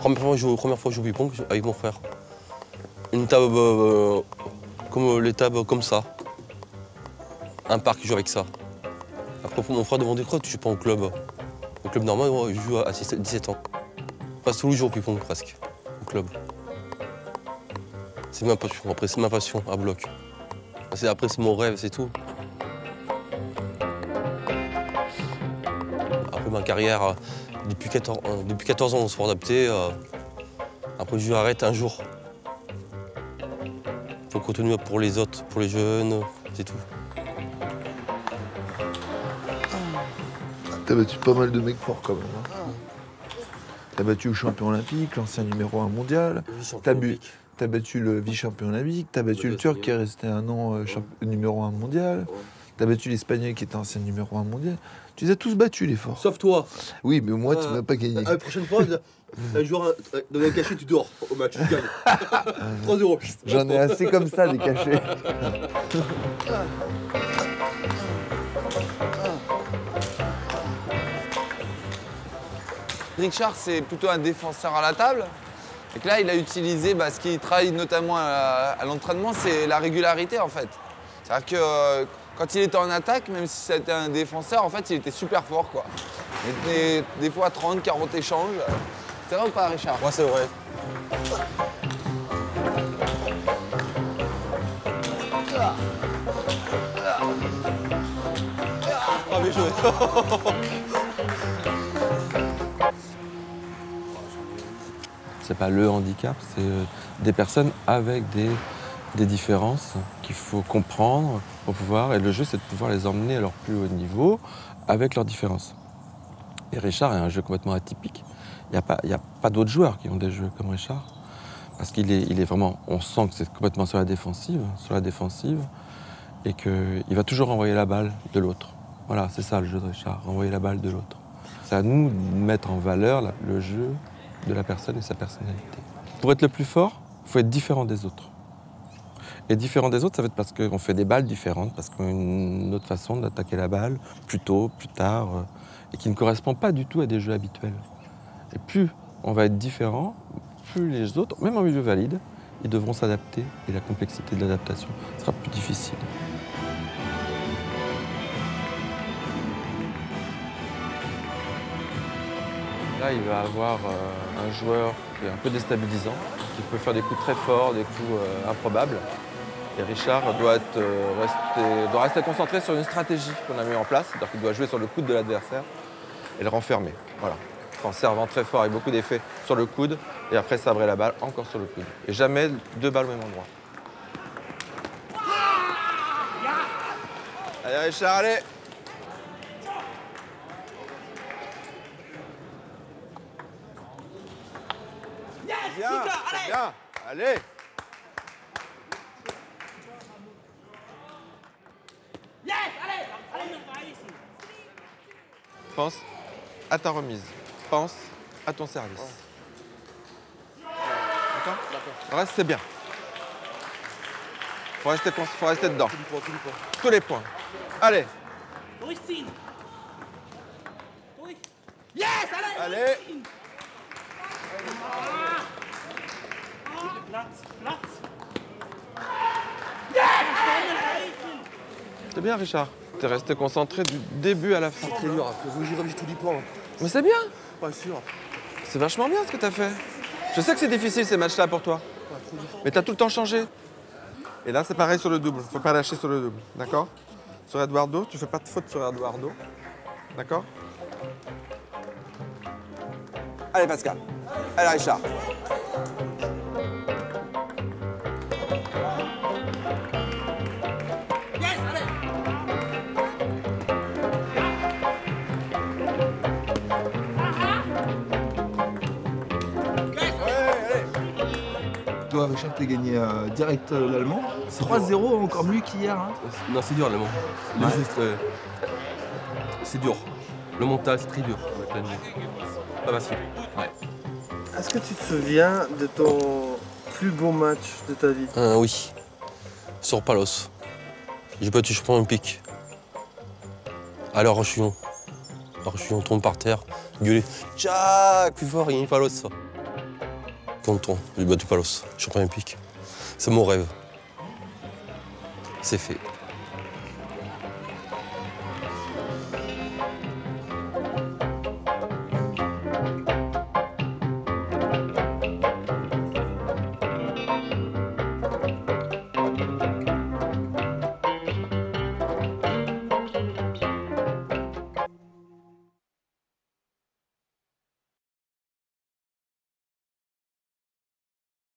Première fois que je joue au ping-pong avec mon frère. Une table comme les tables comme ça. Un parc qui joue avec ça. Après mon frère demandait quoi, tu joues pas au club? Au club normal, moi, je joue à 17 ans. Passe tous les jours au ping-pong presque, au club. C'est ma passion, après c'est ma passion à bloc. Après c'est mon rêve, c'est tout. Après ma carrière, depuis 14 ans au sport adapté, après je arrête un jour. Faut continuer pour les autres, pour les jeunes, c'est tout. T'as battu pas mal de mecs forts quand même. Hein. T'as battu le champion olympique, l'ancien numéro 1 mondial. T'as battu le vice-champion olympique, t'as battu le Turc qui est resté un an numéro 1 mondial. T'as battu l'Espagnol qui était ancien numéro 1 mondial. Tu les as tous battus, les forts. Sauf toi. Oui, mais moi, tu m'as pas gagné. La prochaine fois, un jour, dans un cachet, tu dors au match, tu gagnes. 3 €. J'en ai assez comme ça, des cachets. Richard, c'est plutôt un défenseur à la table. Et que là, il a utilisé ce qu'il travaille notamment à l'entraînement, c'est la régularité en fait. C'est-à-dire que quand il était en attaque, même si c'était un défenseur, en fait, il était super fort quoi. Il était des fois 30, 40 échanges. C'est vrai ou pas, Richard? Ouais, c'est vrai. Ah, bien joué. C'est pas le handicap, c'est des personnes avec des différences qu'il faut comprendre pour pouvoir. Et le jeu, c'est de pouvoir les emmener à leur plus haut niveau avec leurs différences. Et Richard est un jeu complètement atypique. Il n'y a pas d'autres joueurs qui ont des jeux comme Richard. Parce qu'il est vraiment. On sent que c'est complètement sur la défensive, et qu'il va toujours renvoyer la balle de l'autre. Voilà, c'est ça le jeu de Richard, renvoyer la balle de l'autre. C'est à nous de mettre en valeur le jeu de la personne et sa personnalité. Pour être le plus fort, il faut être différent des autres. Et différent des autres, ça va être parce qu'on fait des balles différentes, parce qu'on a une autre façon d'attaquer la balle, plus tôt, plus tard, et qui ne correspond pas du tout à des jeux habituels. Et plus on va être différent, plus les autres, même en milieu valide, ils devront s'adapter, et la complexité de l'adaptation sera plus difficile. Là, il va avoir un joueur qui est un peu déstabilisant, qui peut faire des coups très forts, des coups improbables. Et Richard doit rester concentré sur une stratégie qu'on a mis en place, c'est-à-dire qu'il doit jouer sur le coude de l'adversaire et le renfermer. Voilà. En servant très fort avec beaucoup d'effets sur le coude et après sabrer la balle encore sur le coude. Et jamais 2 balles au même endroit. Allez Richard, allez! Bien, bien, allez! Pense à ta remise. Pense à ton service. D'accord? Le reste, c'est bien. Faut rester dedans. Tous les points. Allez. Allez. C'est bien, Richard. T'es resté concentré du début à la fin. C'est dur, j'ai revu tous les points. Mais c'est bien. Pas sûr. C'est vachement bien ce que t'as fait. Je sais que c'est difficile ces matchs-là pour toi. Mais t'as tout le temps changé. Et là, c'est pareil sur le double. Faut pas lâcher sur le double. D'accord? Sur Eduardo, tu fais pas de faute sur Eduardo. D'accord? Allez, Pascal. Allez, Richard. Toi, Richard, t'as gagné direct l'allemand. 3-0, encore mieux qu'hier. Hein. Non, c'est dur l'allemand. Ouais. C'est dur. Le mental, c'est très dur avec l'allemand. Pas facile. Ouais. Est-ce que tu te souviens de ton plus beau match de ta vie? Oui. Sur Palos. J'ai battu le champion olympique. À La Roche-Chillon. La Roche-Chillon tombe par terre, gueuler. Tchac, plus fort, il y a une Palos. Ça. Content du Bas du Palos, champion olympique. C'est mon rêve. C'est fait.